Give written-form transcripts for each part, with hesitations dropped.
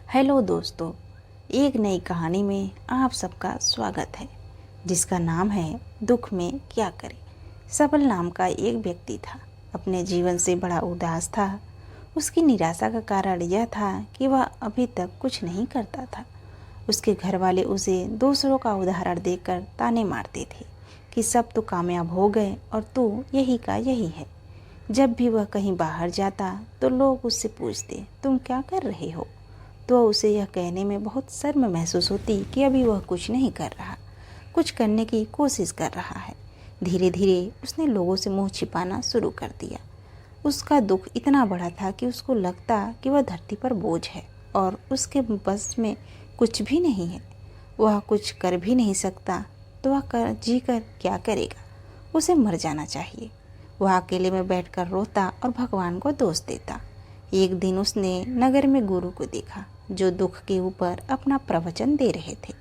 Hello दोस्तों, एक नई कहानी में आप सबका स्वागत है जिसका नाम है दुख में क्या करें। सबल नाम का एक व्यक्ति था। अपने जीवन से बड़ा उदास था। उसकी निराशा का कारण यह था कि वह अभी तक कुछ नहीं करता था। उसके घर वाले उसे दूसरों का उदाहरण देकर ताने मारते थे कि सब तो कामयाब हो गए और तू यही का यही है। जब भी वह कहीं बाहर जाता तो लोग उससे पूछते, तुम क्या कर रहे हो? तो उसे यह कहने में बहुत शर्म महसूस होती कि अभी वह कुछ नहीं कर रहा, कुछ करने की कोशिश कर रहा है। धीरे धीरे उसने लोगों से मुंह छिपाना शुरू कर दिया। उसका दुख इतना बड़ा था कि उसको लगता कि वह धरती पर बोझ है और उसके बस में कुछ भी नहीं है। वह कुछ कर भी नहीं सकता, तो वह जी कर क्या करेगा? उसे मर जाना चाहिए। वह अकेले में बैठकर रोता और भगवान को दोष देता। एक दिन उसने नगर में गुरु को देखा जो दुख के ऊपर अपना प्रवचन दे रहे थे।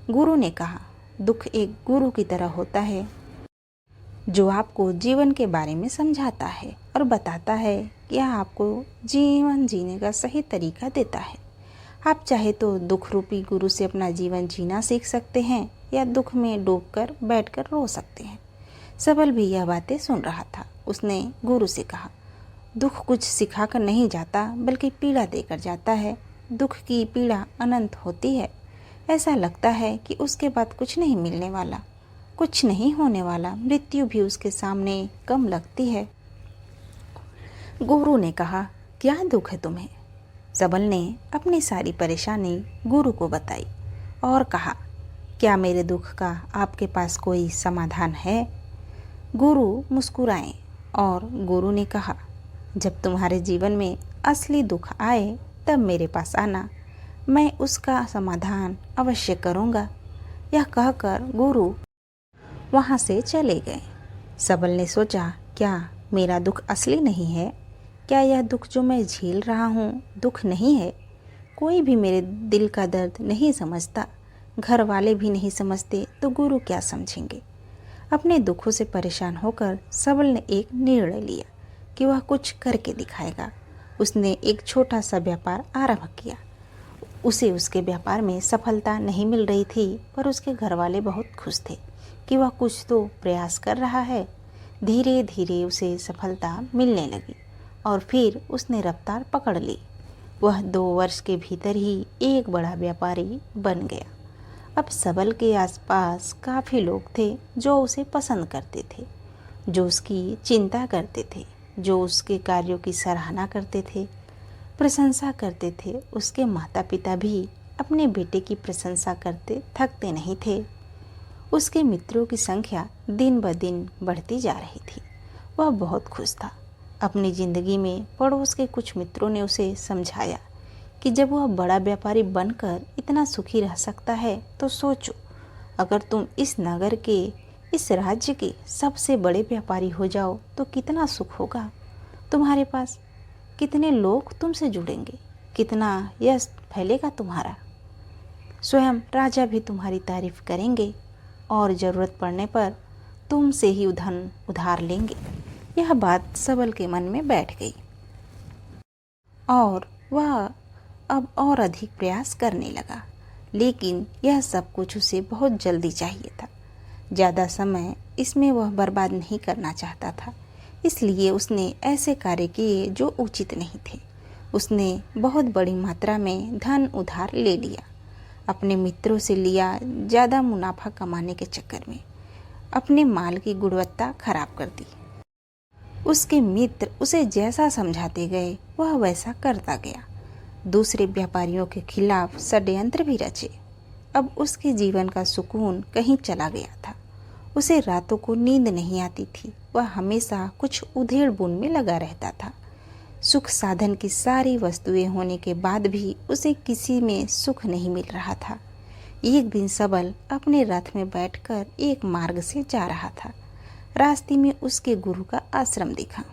गुरु ने कहा, दुख एक गुरु की तरह होता है जो आपको जीवन के बारे में समझाता है और बताता है कि आपको जीवन जीने का सही तरीका देता है। आप चाहे तो दुख रूपी गुरु से अपना जीवन जीना सीख सकते हैं या दुख में डूबकर बैठकर रो सकते हैं। सबल भी यह बातें सुन रहा था। उसने गुरु से कहा, दुख कुछ सिखाकर नहीं जाता बल्कि पीड़ा देकर जाता है। दुख की पीड़ा अनंत होती है। ऐसा लगता है कि उसके बाद कुछ नहीं मिलने वाला, कुछ नहीं होने वाला। मृत्यु भी उसके सामने कम लगती है। गुरु ने कहा, क्या दुख है तुम्हें? सबल ने अपनी सारी परेशानी गुरु को बताई और कहा, क्या मेरे दुख का आपके पास कोई समाधान है? गुरु मुस्कुराए और गुरु ने कहा, जब तुम्हारे जीवन में असली दुख आए तब मेरे पास आना, मैं उसका समाधान अवश्य करूँगा। यह कहकर गुरु वहाँ से चले गए। सबल ने सोचा, क्या मेरा दुख असली नहीं है? क्या यह दुख जो मैं झेल रहा हूँ दुख नहीं है? कोई भी मेरे दिल का दर्द नहीं समझता, घर वाले भी नहीं समझते, तो गुरु क्या समझेंगे? अपने दुखों से परेशान होकर सबल ने एक निर्णय लिया कि वह कुछ करके दिखाएगा। उसने एक छोटा सा व्यापार आरंभ किया। उसे उसके व्यापार में सफलता नहीं मिल रही थी, पर उसके घर वाले बहुत खुश थे कि वह कुछ तो प्रयास कर रहा है। धीरे धीरे उसे सफलता मिलने लगी और फिर उसने रफ्तार पकड़ ली। वह 2 वर्ष के भीतर ही एक बड़ा व्यापारी बन गया। अब सबल के आसपास काफ़ी लोग थे जो उसे पसंद करते थे, जो उसकी चिंता करते थे, जो उसके कार्यों की सराहना करते थे, प्रशंसा करते थे। उसके माता पिता भी अपने बेटे की प्रशंसा करते थकते नहीं थे। उसके मित्रों की संख्या दिन ब दिन बढ़ती जा रही थी। वह बहुत खुश था। अपनी ज़िंदगी में पड़ोस के कुछ मित्रों ने उसे समझाया कि जब वह बड़ा व्यापारी बनकर इतना सुखी रह सकता है तो सोचो, अगर तुम इस नगर के, इस राज्य के सबसे बड़े व्यापारी हो जाओ तो कितना सुख होगा। तुम्हारे पास कितने लोग तुमसे जुड़ेंगे, कितना यश फैलेगा तुम्हारा। स्वयं राजा भी तुम्हारी तारीफ करेंगे और ज़रूरत पड़ने पर तुमसे ही धन उधार लेंगे। यह बात सबल के मन में बैठ गई और वह अब और अधिक प्रयास करने लगा। लेकिन यह सब कुछ उसे बहुत जल्दी चाहिए था। ज़्यादा समय इसमें वह बर्बाद नहीं करना चाहता था। इसलिए उसने ऐसे कार्य किए जो उचित नहीं थे। उसने बहुत बड़ी मात्रा में धन उधार ले लिया। अपने मित्रों से लिया, ज़्यादा मुनाफा कमाने के चक्कर में अपने माल की गुणवत्ता खराब कर दी। उसके मित्र उसे जैसा समझाते गए वह वैसा करता गया। दूसरे व्यापारियों के खिलाफ षड्यंत्र भी रचे। अब उसके जीवन का सुकून कहीं चला गया था। उसे रातों को नींद नहीं आती थी। वह हमेशा कुछ उधेड़ बुन में लगा रहता था। सुख साधन की सारी वस्तुएं होने के बाद भी उसे किसी में सुख नहीं मिल रहा था। एक दिन सबल अपने रथ में बैठकर एक मार्ग से जा रहा था। रास्ते में उसके गुरु का आश्रम दिखा।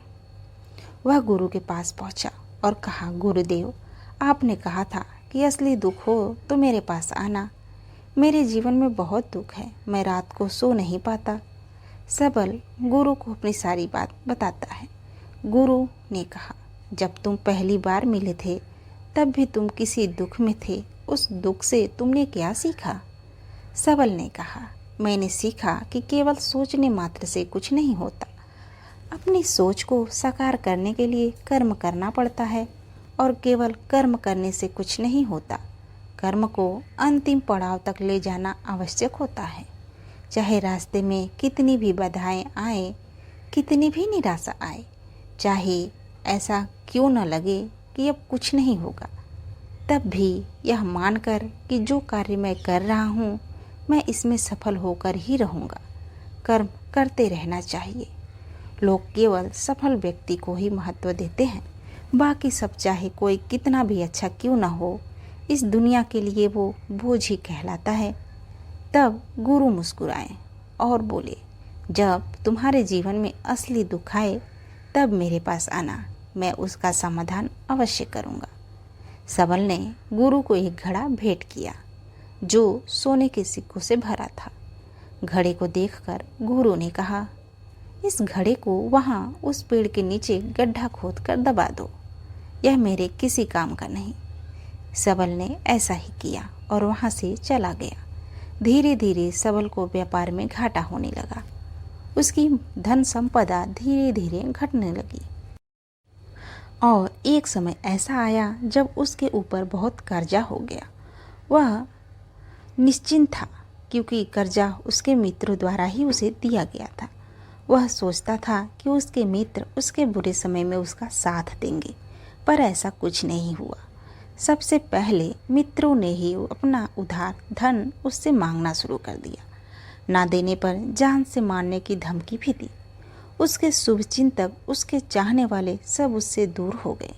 वह गुरु के पास पहुंचा और कहा, गुरुदेव, आपने कहा था कि असली दुख हो तो मेरे पास आना। मेरे जीवन में बहुत दुख है, मैं रात को सो नहीं पाता। सबल गुरु को अपनी सारी बात बताता है। गुरु ने कहा, जब तुम पहली बार मिले थे तब भी तुम किसी दुख में थे। उस दुख से तुमने क्या सीखा? सबल ने कहा, मैंने सीखा कि केवल सोचने मात्र से कुछ नहीं होता। अपनी सोच को साकार करने के लिए कर्म करना पड़ता है और केवल कर्म करने से कुछ नहीं होता। कर्म को अंतिम पड़ाव तक ले जाना आवश्यक होता है। चाहे रास्ते में कितनी भी बाधाएं आए, कितनी भी निराशा आए, चाहे ऐसा क्यों न लगे कि अब कुछ नहीं होगा, तब भी यह मानकर कि जो कार्य मैं कर रहा हूँ मैं इसमें सफल होकर ही रहूँगा, कर्म करते रहना चाहिए। लोग केवल सफल व्यक्ति को ही महत्व देते हैं, बाकी सब चाहे कोई कितना भी अच्छा क्यों न हो, इस दुनिया के लिए वो बोझ ही कहलाता है। तब गुरु मुस्कुराए और बोले, जब तुम्हारे जीवन में असली दुख आए तब मेरे पास आना, मैं उसका समाधान अवश्य करूँगा। सबल ने गुरु को एक घड़ा भेंट किया जो सोने के सिक्कों से भरा था। घड़े को देखकर गुरु ने कहा, इस घड़े को वहाँ उस पेड़ के नीचे गड्ढा खोदकर दबा दो, यह मेरे किसी काम का नहीं। सबल ने ऐसा ही किया और वहाँ से चला गया। धीरे धीरे सबल को व्यापार में घाटा होने लगा। उसकी धन संपदा धीरे धीरे घटने लगी और एक समय ऐसा आया जब उसके ऊपर बहुत कर्जा हो गया। वह निश्चिंत था क्योंकि कर्जा उसके मित्रों द्वारा ही उसे दिया गया था। वह सोचता था कि उसके मित्र उसके बुरे समय में उसका साथ देंगे, पर ऐसा कुछ नहीं हुआ। सबसे पहले मित्रों ने ही अपना उधार धन उससे मांगना शुरू कर दिया। ना देने पर जान से मारने की धमकी भी दी। उसके शुभचिंतक, उसके चाहने वाले सब उससे दूर हो गए।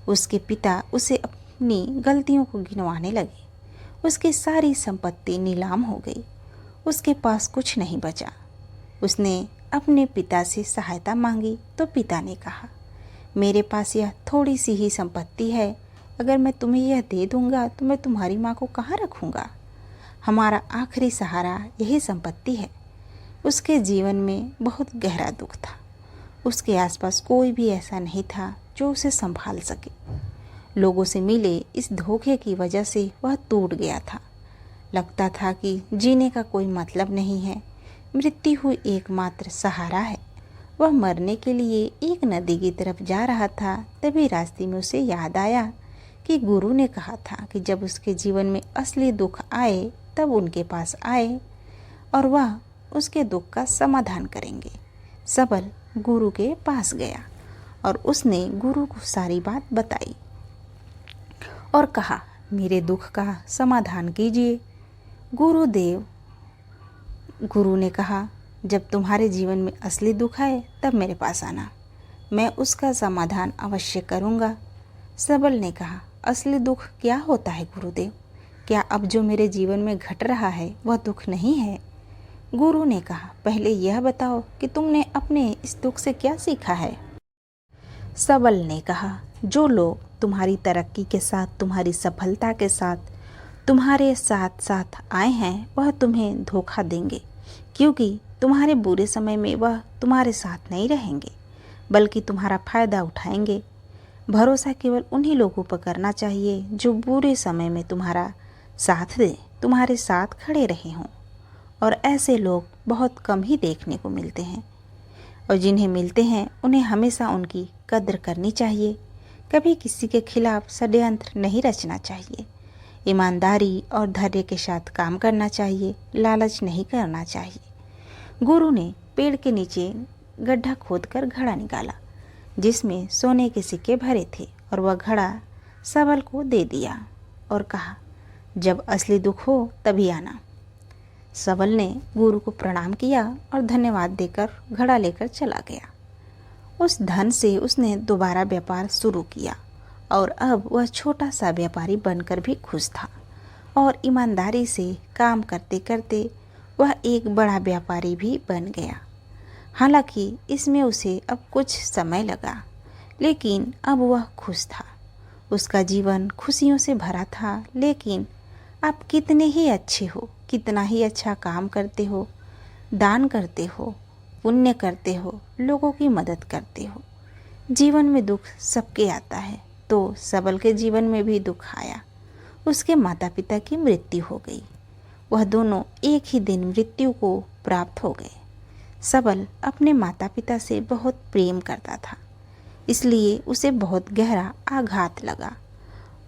उसके पिता उसे अपनी गलतियों को गिनवाने लगे। उसकी सारी संपत्ति नीलाम हो गई। उसके पास कुछ नहीं बचा। उसने अपने पिता से सहायता मांगी तो पिता ने कहा, मेरे पास यह थोड़ी सी ही संपत्ति है, अगर मैं तुम्हें यह दे दूंगा तो मैं तुम्हारी माँ को कहाँ रखूँगा? हमारा आखिरी सहारा यही संपत्ति है। उसके जीवन में बहुत गहरा दुख था। उसके आसपास कोई भी ऐसा नहीं था जो उसे संभाल सके। लोगों से मिले इस धोखे की वजह से वह टूट गया था। लगता था कि जीने का कोई मतलब नहीं है, मृत्यु ही एकमात्र सहारा है। वह मरने के लिए एक नदी की तरफ जा रहा था, तभी रास्ते में उसे याद आया कि गुरु ने कहा था कि जब उसके जीवन में असली दुख आए तब उनके पास आए और वह उसके दुख का समाधान करेंगे। सबल गुरु के पास गया और उसने गुरु को सारी बात बताई और कहा, मेरे दुख का समाधान कीजिए। गुरु ने कहा, जब तुम्हारे जीवन में असली दुख आए तब मेरे पास आना, मैं उसका समाधान अवश्य करूँगा। सबल ने कहा, असली दुख क्या होता है गुरुदेव? क्या अब जो मेरे जीवन में घट रहा है वह दुख नहीं है? गुरु ने कहा, पहले यह बताओ कि तुमने अपने इस दुख से क्या सीखा है? सबल ने कहा, जो लोग तुम्हारी तरक्की के साथ, तुम्हारी सफलता के साथ, तुम्हारे साथ साथ आए हैं वह तुम्हें धोखा देंगे, क्योंकि तुम्हारे बुरे समय में वह तुम्हारे साथ नहीं रहेंगे बल्कि तुम्हारा फायदा उठाएंगे। भरोसा केवल उन्हीं लोगों पर करना चाहिए जो बुरे समय में तुम्हारा साथ दें, तुम्हारे साथ खड़े रहे हों, और ऐसे लोग बहुत कम ही देखने को मिलते हैं, और जिन्हें मिलते हैं उन्हें हमेशा उनकी कद्र करनी चाहिए। कभी किसी के खिलाफ षड्यंत्र नहीं रचना चाहिए। ईमानदारी और धैर्य के साथ काम करना चाहिए, लालच नहीं करना चाहिए। गुरु ने पेड़ के नीचे गड्ढा खोदकर घड़ा निकाला जिसमें सोने के सिक्के भरे थे और वह घड़ा सबल को दे दिया और कहा, जब असली दुख हो तभी आना। सबल ने गुरु को प्रणाम किया और धन्यवाद देकर घड़ा लेकर चला गया। उस धन से उसने दोबारा व्यापार शुरू किया और अब वह छोटा सा व्यापारी बनकर भी खुश था और ईमानदारी से काम करते करते वह एक बड़ा व्यापारी भी बन गया। हालांकि इसमें उसे अब कुछ समय लगा, लेकिन अब वह खुश था। उसका जीवन खुशियों से भरा था। लेकिन आप कितने ही अच्छे हो, कितना ही अच्छा काम करते हो, दान करते हो, पुण्य करते हो, लोगों की मदद करते हो, जीवन में दुख सबके आता है, तो सबल के जीवन में भी दुख आया। उसके माता पिता की मृत्यु हो गई। वह दोनों एक ही दिन मृत्यु को प्राप्त हो गए। सबल अपने माता पिता से बहुत प्रेम करता था, इसलिए उसे बहुत गहरा आघात लगा।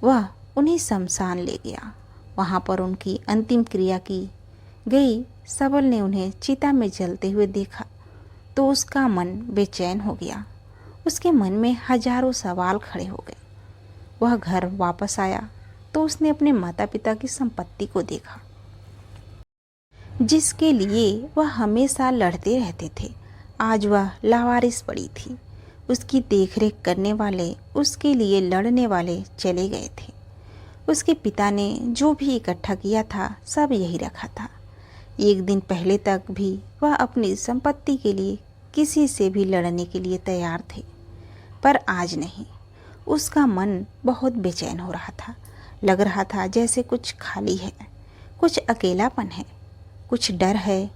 वह उन्हें शमशान ले गया। वहाँ पर उनकी अंतिम क्रिया की गई। सबल ने उन्हें चिता में जलते हुए देखा तो उसका मन बेचैन हो गया। उसके मन में हजारों सवाल खड़े हो गए। वह घर वापस आया तो उसने अपने माता पिता की संपत्ति को देखा, जिसके लिए वह हमेशा लड़ते रहते थे। आज वह लावारिस पड़ी थी। उसकी देखरेख करने वाले, उसके लिए लड़ने वाले चले गए थे। उसके पिता ने जो भी इकट्ठा किया था सब यही रखा था। एक दिन पहले तक भी वह अपनी संपत्ति के लिए किसी से भी लड़ने के लिए तैयार थे, पर आज नहीं। उसका मन बहुत बेचैन हो रहा था। लग रहा था जैसे कुछ खाली है, कुछ अकेलापन है, कुछ डर है,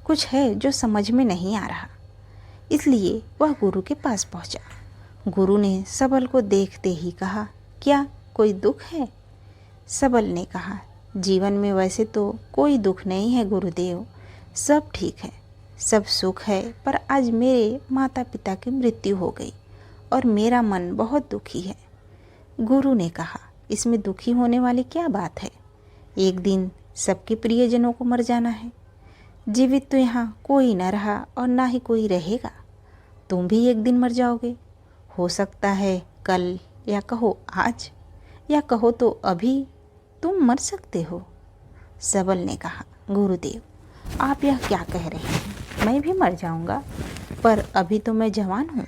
कुछ है जो समझ में नहीं आ रहा। इसलिए वह गुरु के पास पहुंचा। गुरु ने सबल को देखते ही कहा, क्या कोई दुख है? सबल ने कहा, जीवन में वैसे तो कोई दुख नहीं है गुरुदेव, सब ठीक है, सब सुख है, पर आज मेरे माता पिता की मृत्यु हो गई और मेरा मन बहुत दुखी है। गुरु ने कहा, इसमें दुखी होने वाली क्या बात है? एक दिन सबके प्रियजनों को मर जाना है। जीवित तो यहाँ कोई न रहा और ना ही कोई रहेगा। तुम भी एक दिन मर जाओगे। हो सकता है कल, या कहो आज, या कहो तो अभी तुम मर सकते हो। सबल ने कहा, गुरुदेव आप यह क्या कह रहे हैं? मैं भी मर जाऊंगा, पर अभी तो मैं जवान हूँ।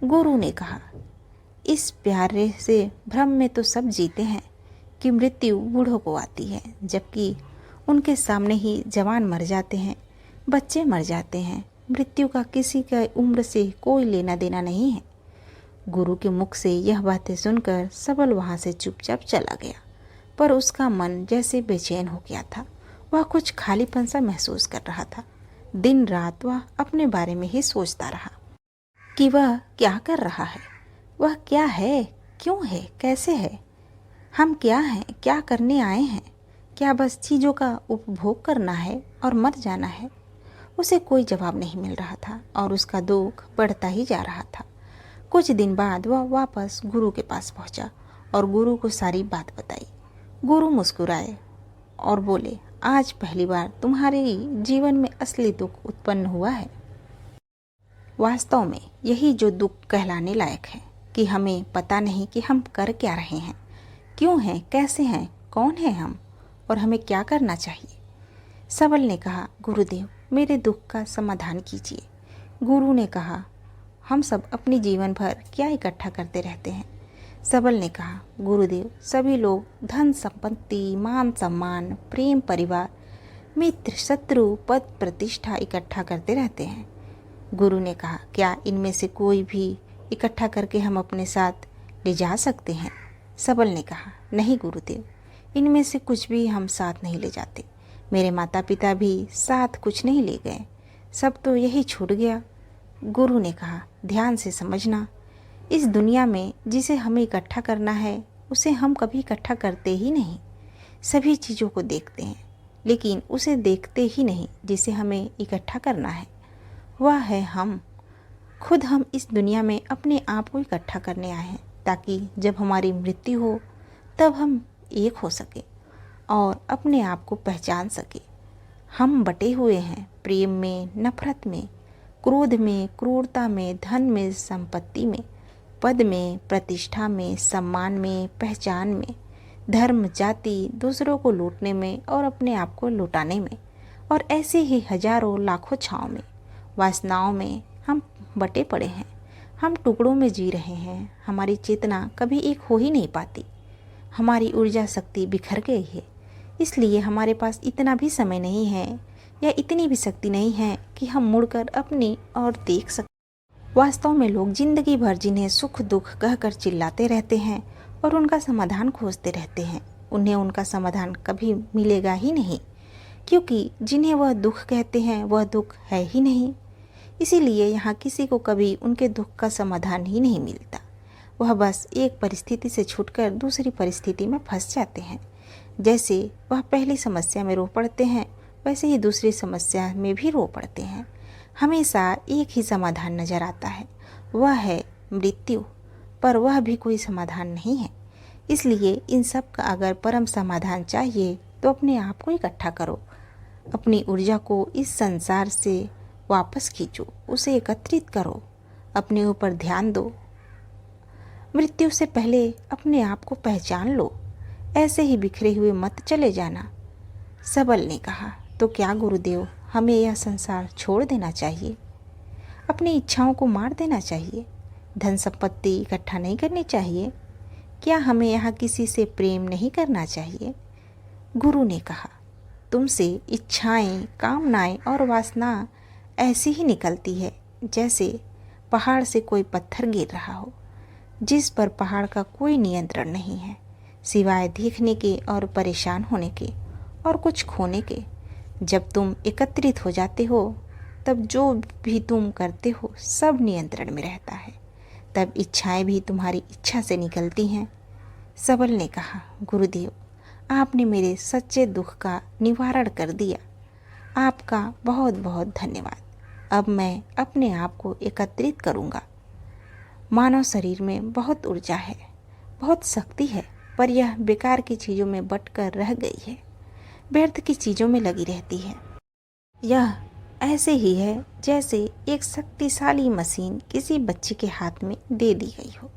गुरु ने कहा, इस प्यारे से भ्रम में तो सब जीते हैं कि मृत्यु बूढ़ों को आती है, जबकि उनके सामने ही जवान मर जाते हैं, बच्चे मर जाते हैं। मृत्यु का किसी का उम्र से कोई लेना देना नहीं है। गुरु के मुख से यह बातें सुनकर सबल वहाँ से चुपचाप चला गया, पर उसका मन जैसे बेचैन हो गया था। वह कुछ खालीपन सा महसूस कर रहा था। दिन रात वह अपने बारे में ही सोचता रहा कि वह क्या कर रहा है, वह क्या है, क्यों है, कैसे है, हम क्या हैं, क्या करने आए हैं, क्या बस चीज़ों का उपभोग करना है और मर जाना है? उसे कोई जवाब नहीं मिल रहा था और उसका दुख बढ़ता ही जा रहा था। कुछ दिन बाद वह वापस गुरु के पास पहुंचा और गुरु को सारी बात बताई। गुरु मुस्कुराए और बोले, आज पहली बार तुम्हारे जीवन में असली दुख उत्पन्न हुआ है। वास्तव में यही जो दुख कहलाने लायक है कि हमें पता नहीं कि हम कर क्या रहे हैं, क्यों हैं, कैसे हैं, कौन है हम और हमें क्या करना चाहिए। सबल ने कहा, गुरुदेव मेरे दुख का समाधान कीजिए। गुरु ने कहा, हम सब अपनी जीवन भर क्या इकट्ठा करते रहते हैं? सबल ने कहा, गुरुदेव सभी लोग धन संपत्ति, मान सम्मान, प्रेम, परिवार, मित्र, शत्रु, पद, प्रतिष्ठा इकट्ठा करते रहते हैं। गुरु ने कहा, क्या इनमें से कोई भी इकट्ठा करके हम अपने साथ ले जा सकते हैं? सबल ने कहा, नहीं गुरुदेव, इनमें से कुछ भी हम साथ नहीं ले जाते। मेरे माता पिता भी साथ कुछ नहीं ले गए, सब तो यही छूट गया। गुरु ने कहा, ध्यान से समझना, इस दुनिया में जिसे हमें इकट्ठा करना है उसे हम कभी इकट्ठा करते ही नहीं। सभी चीज़ों को देखते हैं, लेकिन उसे देखते ही नहीं जिसे हमें इकट्ठा करना है। वह है हम खुद। हम इस दुनिया में अपने आप को इकट्ठा करने आए हैं ताकि जब हमारी मृत्यु हो तब हम एक हो सके और अपने आप को पहचान सके। हम बटे हुए हैं प्रेम में, नफरत में, क्रोध में, क्रूरता में, धन में, संपत्ति में, पद में, प्रतिष्ठा में, सम्मान में, पहचान में, धर्म, जाति, दूसरों को लूटने में और अपने आप को लुटाने में, और ऐसे ही हजारों लाखों छाँव में, वासनाओं में हम बटे पड़े हैं। हम टुकड़ों में जी रहे हैं। हमारी चेतना कभी एक हो ही नहीं पाती। हमारी ऊर्जा शक्ति बिखर गई है। इसलिए हमारे पास इतना भी समय नहीं है या इतनी भी शक्ति नहीं है कि हम मुड़कर अपनी ओर देख सकें। वास्तव में लोग जिंदगी भर जिन्हें सुख दुख कहकर चिल्लाते रहते हैं और उनका समाधान खोजते रहते हैं, उन्हें उनका समाधान कभी मिलेगा ही नहीं, क्योंकि जिन्हें वह दुख कहते हैं वह दुख है ही नहीं। इसीलिए यहाँ किसी को कभी उनके दुख का समाधान ही नहीं मिलता। वह बस एक परिस्थिति से छूटकर दूसरी परिस्थिति में फंस जाते हैं। जैसे वह पहली समस्या में रो पड़ते हैं, वैसे ही दूसरी समस्या में भी रो पड़ते हैं। हमेशा एक ही समाधान नजर आता है, वह है मृत्यु, पर वह भी कोई समाधान नहीं है। इसलिए इन सब का अगर परम समाधान चाहिए तो अपने आप को इकट्ठा करो, अपनी ऊर्जा को इस संसार से वापस खींचो, उसे एकत्रित करो, अपने ऊपर ध्यान दो। मृत्यु से पहले अपने आप को पहचान लो, ऐसे ही बिखरे हुए मत चले जाना। सबल ने कहा, तो क्या गुरुदेव, हमें यह संसार छोड़ देना चाहिए? अपनी इच्छाओं को मार देना चाहिए? धन संपत्ति इकट्ठा नहीं करनी चाहिए? क्या हमें यहाँ किसी से प्रेम नहीं करना चाहिए? गुरु ने कहा, तुमसे इच्छाएं, कामनाएं और वासना ऐसी ही निकलती है जैसे पहाड़ से कोई पत्थर गिर रहा हो, जिस पर पहाड़ का कोई नियंत्रण नहीं है, सिवाय देखने के और परेशान होने के और कुछ खोने के। जब तुम एकत्रित हो जाते हो, तब जो भी तुम करते हो सब नियंत्रण में रहता है। तब इच्छाएं भी तुम्हारी इच्छा से निकलती हैं। सबल ने कहा, गुरुदेव, आपने मेरे सच्चे दुख का निवारण कर दिया। आपका बहुत बहुत धन्यवाद। अब मैं अपने आप को एकत्रित करूँगा। मानव शरीर में बहुत ऊर्जा है, बहुत शक्ति है, पर यह बेकार की चीज़ों में बंटकर रह गई है, व्यर्थ की चीज़ों में लगी रहती है। यह ऐसे ही है जैसे एक शक्तिशाली मशीन किसी बच्चे के हाथ में दे दी गई हो।